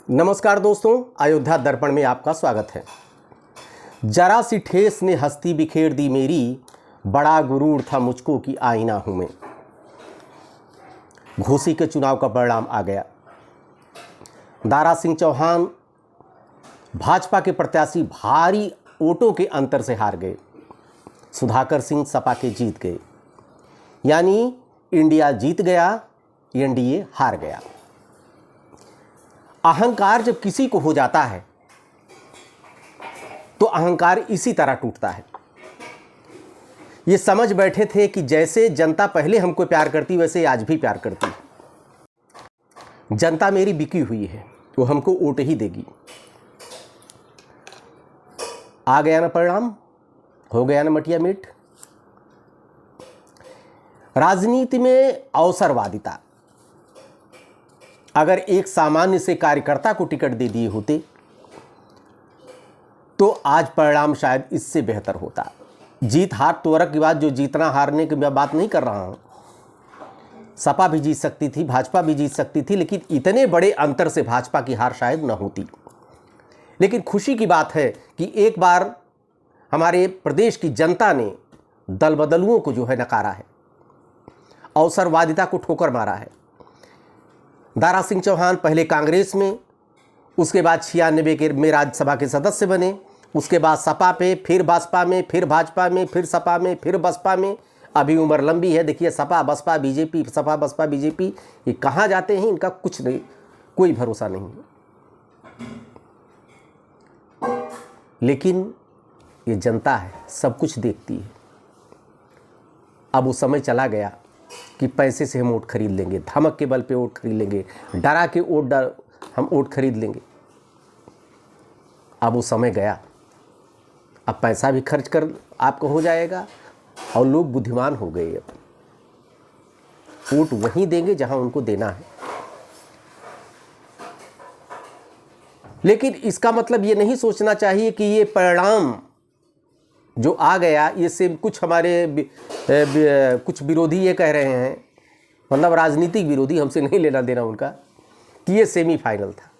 नमस्कार दोस्तों, अयोध्या दर्पण में आपका स्वागत है। जरा सी ठेस ने हस्ती बिखेर दी मेरी, बड़ा गुरूर था मुझको कि आईना हूं मैं। घोसी के चुनाव का परिणाम आ गया। दारा सिंह चौहान भाजपा के प्रत्याशी भारी वोटों के अंतर से हार गए। सुधाकर सिंह सपा के जीत गए। यानी इंडिया जीत गया, एनडीए हार गया। अहंकार जब किसी को हो जाता है तो अहंकार इसी तरह टूटता है। ये समझ बैठे थे कि जैसे जनता पहले हमको प्यार करती वैसे आज भी प्यार करती है। जनता मेरी बिकी हुई है, वो हमको वोट ही देगी। आ गया ना परिणाम, हो गया ना मटिया मीट। राजनीति में अवसरवादिता, अगर एक सामान्य से कार्यकर्ता को टिकट दे दिए होते तो आज परिणाम शायद इससे बेहतर होता। जीत हार तोरक की बात, जो जीतना हारने की मैं बात नहीं कर रहा हूं। सपा भी जीत सकती थी, भाजपा भी जीत सकती थी, लेकिन इतने बड़े अंतर से भाजपा की हार शायद न होती। लेकिन खुशी की बात है कि एक बार हमारे प्रदेश की जनता ने दल बदलुओं को जो है नकारा है, अवसरवादिता को ठोकर मारा है। दारा सिंह चौहान पहले कांग्रेस में, उसके बाद 96 के में राज्यसभा के सदस्य बने, उसके बाद सपा पे, फिर बसपा में, फिर भाजपा में, फिर सपा में, फिर बसपा में। अभी उम्र लंबी है, देखिए सपा बसपा बीजेपी, सपा बसपा बीजेपी, ये कहाँ जाते हैं इनका कुछ नहीं, कोई भरोसा नहीं है। लेकिन ये जनता है, सब कुछ देखती है। अब वो समय चला गया कि पैसे से हम वोट खरीद लेंगे, धमक के बल पे वोट खरीद लेंगे, डरा के हम वोट खरीद लेंगे। अब वो समय गया। अब पैसा भी खर्च कर आपको हो जाएगा और लोग बुद्धिमान हो गए। अब वोट वहीं देंगे जहां उनको देना है। लेकिन इसका मतलब ये नहीं सोचना चाहिए कि ये परिणाम जो आ गया, ये से कुछ हमारे कुछ विरोधी ये कह रहे हैं, मतलब राजनीतिक विरोधी, हमसे नहीं लेना देना उनका, कि ये सेमीफाइनल था।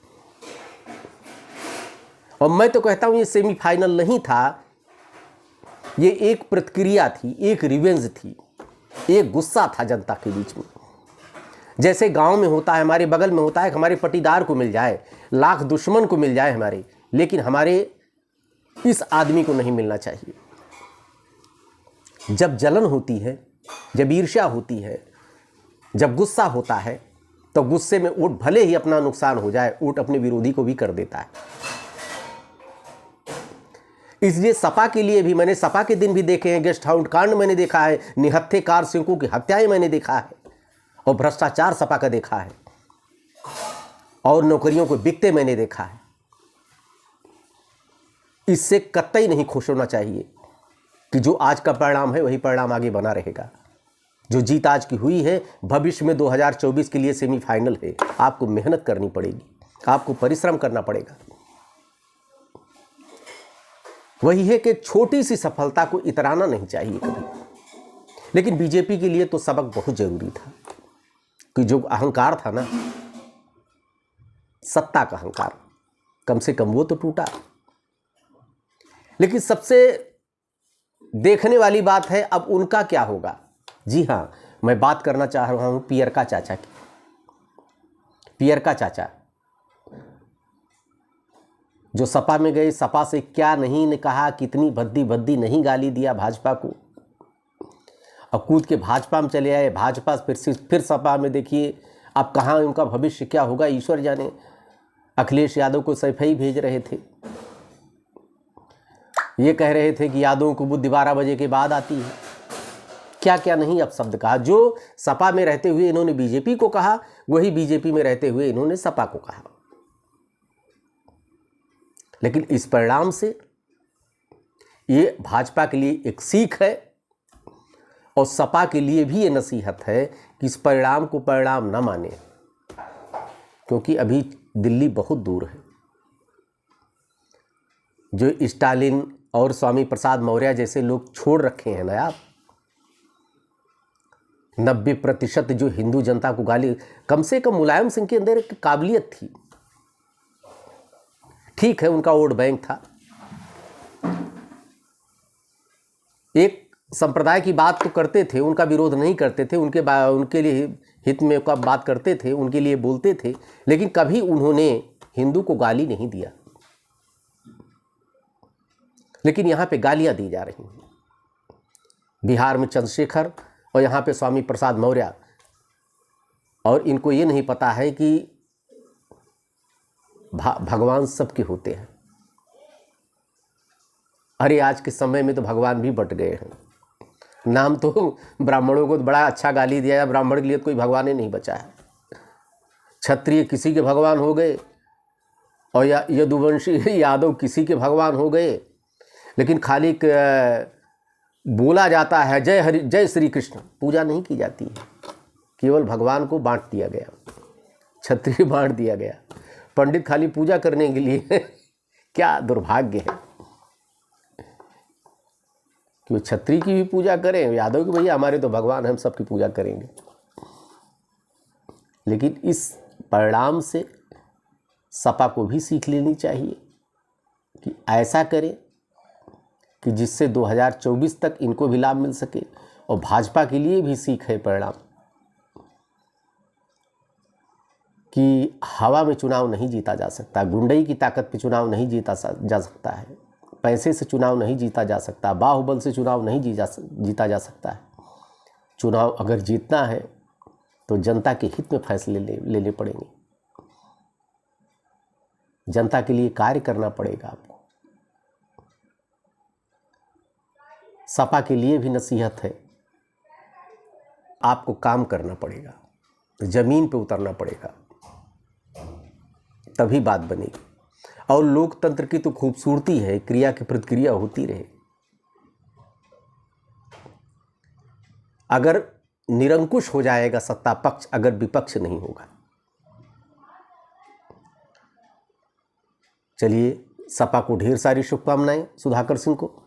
और मैं तो कहता हूं ये सेमीफाइनल नहीं था, ये एक प्रतिक्रिया थी, एक रिवेंज थी, एक गुस्सा था जनता के बीच में। जैसे गांव में होता है, हमारे बगल में होता है, हमारे पटीदार को मिल जाए, लाख दुश्मन को मिल जाए हमारे, लेकिन हमारे इस आदमी को नहीं मिलना चाहिए। जब जलन होती है, जब ईर्ष्या होती है, जब गुस्सा होता है, तो गुस्से में वोट भले ही अपना नुकसान हो जाए, वोट अपने विरोधी को भी कर देता है। इसलिए सपा के लिए भी, मैंने सपा के दिन भी देखे हैं, गेस्ट हाउस कांड मैंने देखा है, निहत्थे कार सिंकों की हत्याएं मैंने देखा है, और भ्रष्टाचार सपा का देखा है, और नौकरियों को बिकते मैंने देखा है। इससे कतई नहीं खुश होना चाहिए कि जो आज का परिणाम है वही परिणाम आगे बना रहेगा। जो जीत आज की हुई है, भविष्य में 2024 के लिए सेमीफाइनल है। आपको मेहनत करनी पड़ेगी, आपको परिश्रम करना पड़ेगा। वही है कि छोटी सी सफलता को इतराना नहीं चाहिए कभी। लेकिन बीजेपी के लिए तो सबक बहुत जरूरी था कि जो अहंकार था ना, सत्ता का अहंकार, कम से कम वो तो टूटा। लेकिन सबसे देखने वाली बात है अब उनका क्या होगा। जी हाँ, मैं बात करना चाह रहा हूं पियरका चाचा की। पियरका चाचा जो सपा में गए, सपा से क्या नहीं ने कहा, कितनी भद्दी भद्दी नहीं गाली दिया भाजपा को, और कूद के भाजपा में चले आए। भाजपा फिर सपा में, देखिए अब कहाँ उनका भविष्य क्या होगा ईश्वर जाने। अखिलेश यादव को सैफई भेज रहे थे, ये कह रहे थे कि यादवों को बुद्धि 12 बजे के बाद आती है, क्या क्या नहीं अब शब्द कहा। जो सपा में रहते हुए इन्होंने बीजेपी को कहा, वही बीजेपी में रहते हुए इन्होंने सपा को कहा। लेकिन इस परिणाम से ये भाजपा के लिए एक सीख है, और सपा के लिए भी ये नसीहत है कि इस परिणाम को परिणाम न माने, क्योंकि अभी दिल्ली बहुत दूर है। जो स्टालिन और स्वामी प्रसाद मौर्य जैसे लोग छोड़ रखे हैं ना आप, 90% जो हिंदू जनता को गाली, कम से कम मुलायम सिंह के अंदर एक काबिलियत थी ठीक है, उनका वोट बैंक था। एक संप्रदाय की बात तो करते थे, उनका विरोध नहीं करते थे, उनके लिए हित में का बात करते थे, उनके लिए बोलते थे, लेकिन कभी उन्होंने हिंदू को गाली नहीं दिया। लेकिन यहाँ पे गालियाँ दी जा रही हैं। बिहार में चंद्रशेखर और यहाँ पे स्वामी प्रसाद मौर्य, और इनको ये नहीं पता है कि भगवान सबके होते हैं। अरे आज के समय में तो भगवान भी बट गए हैं। नाम तो ब्राह्मणों को तो बड़ा अच्छा गाली दिया है, ब्राह्मण के लिए तो कोई भगवान ही नहीं बचा है। क्षत्रिय किसी के भगवान हो गए और या यदुवंशी यादव किसी के भगवान हो गए, लेकिन खाली बोला जाता है जय हरि जय श्री कृष्ण, पूजा नहीं की जाती है। केवल भगवान को बांट दिया गया, क्षत्रिय बांट दिया गया, पंडित खाली पूजा करने के लिए क्या दुर्भाग्य है कि वो क्षत्रिय की भी पूजा करें, यादव की भैया हमारे तो भगवान, हम सबकी पूजा करेंगे। लेकिन इस परिणाम से सपा को भी सीख लेनी चाहिए कि ऐसा करें कि जिससे 2024 तक इनको भी लाभ मिल सके, और भाजपा के लिए भी सीख है परिणाम कि हवा में चुनाव नहीं जीता जा सकता, गुंडई की ताकत पे चुनाव नहीं जीता जा सकता है, पैसे से चुनाव नहीं जीता जा सकता, बाहुबल से चुनाव नहीं जीता जा सकता है। चुनाव अगर जीतना है तो जनता के हित में फैसले लेने पड़ेंगे, जनता के लिए कार्य करना पड़ेगा आपको। सपा के लिए भी नसीहत है, आपको काम करना पड़ेगा, जमीन पे उतरना पड़ेगा, तभी बात बनेगी। और लोकतंत्र की तो खूबसूरती है, क्रिया की प्रतिक्रिया होती रहे। अगर निरंकुश हो जाएगा सत्ता पक्ष, अगर विपक्ष नहीं होगा। चलिए, सपा को ढेर सारी शुभकामनाएं, सुधाकर सिंह को।